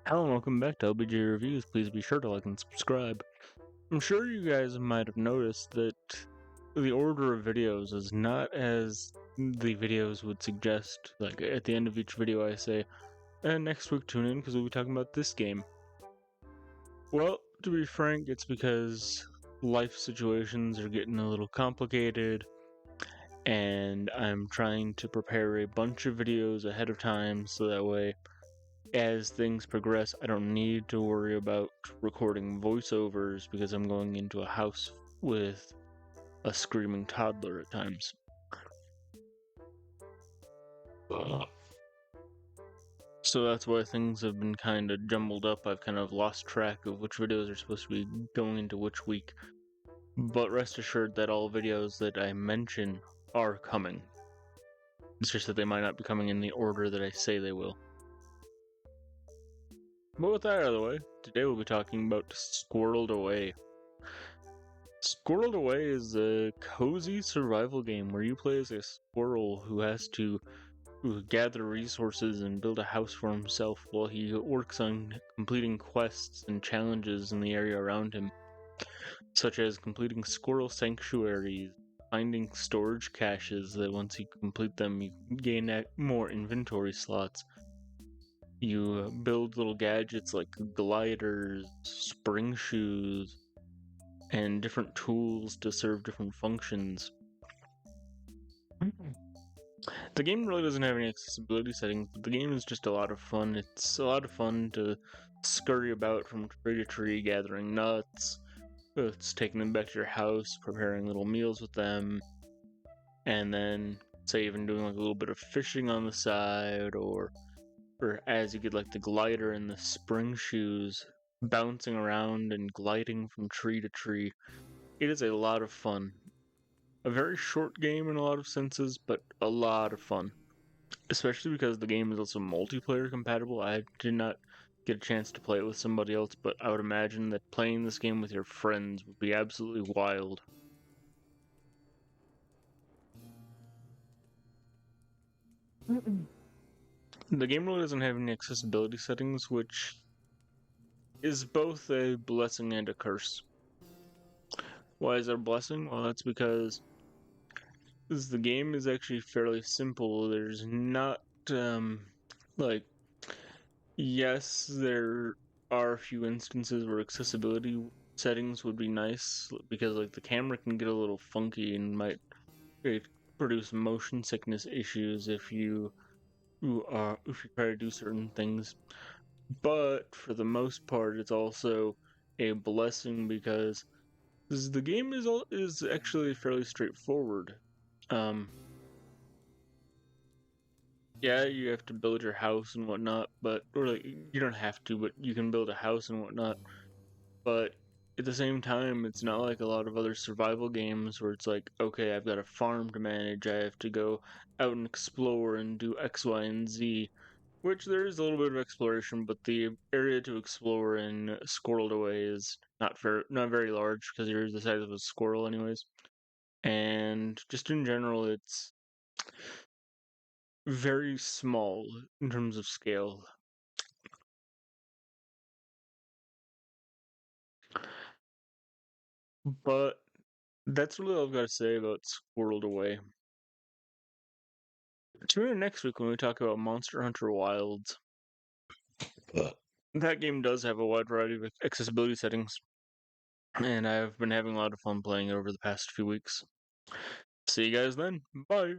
Hello and welcome back to LBG Reviews. Please be sure to like and subscribe. I'm sure you guys might have noticed that the order of videos is not as the videos would suggest. Like at the end of each video I say, and next week tune in because we'll be talking about this game. Well, to be frank, it's because life situations are getting a little complicated and I'm trying to prepare a bunch of videos ahead of time so that way as things progress, I don't need to worry about recording voiceovers because I'm going into a house with a screaming toddler at times. So that's why things have been kind of jumbled up. I've kind of lost track of which videos are supposed to be going into which week. But rest assured that all videos that I mention are coming. It's just that they might not be coming in the order that I say they will. But with that out of the way, today we'll be talking about Squirreled Away. Squirreled Away is a cozy survival game where you play as a squirrel who has to gather resources and build a house for himself while he works on completing quests and challenges in the area around him, such as completing squirrel sanctuaries, finding storage caches that once you complete them you gain more inventory slots. You build little gadgets like gliders, spring shoes, and different tools to serve different functions. The game really doesn't have any accessibility settings, but the game is just a lot of fun. It's a lot of fun to scurry about from tree to tree gathering nuts. It's taking them back to your house, preparing little meals with them, and then say even doing like a little bit of fishing on the side, or as you get like the glider and the spring shoes, bouncing around and gliding from tree to tree. It is a lot of fun. A very short game in a lot of senses, but a lot of fun. Especially because the game is also multiplayer compatible. I did not get a chance to play it with somebody else, but I would imagine that playing this game with your friends would be absolutely wild. The game really doesn't have any accessibility settings, which is both a blessing and a curse. Why is it a blessing? Well, that's because the game is actually fairly simple. There's not, like, yes, there are a few instances where accessibility settings would be nice because, like, the camera can get a little funky and might produce motion sickness issues if you try to do certain things. But for the most part, it's also a blessing because the game is actually fairly straightforward. Yeah, you have to build your house and whatnot, or like, you don't have to, but you can build a house and whatnot. But at the same time, it's not like a lot of other survival games where it's like, okay, I've got a farm to manage, I have to go out and explore and do X, Y, and Z. Which there is a little bit of exploration, but the area to explore in Squirreled Away is not very large because you're the size of a squirrel, anyways. And just in general, it's very small in terms of scale. But that's really all I've got to say about Squirreled Away. Tune in next week when we talk about Monster Hunter Wilds. That game does have a wide variety of accessibility settings, and I've been having a lot of fun playing it over the past few weeks. See you guys then. Bye.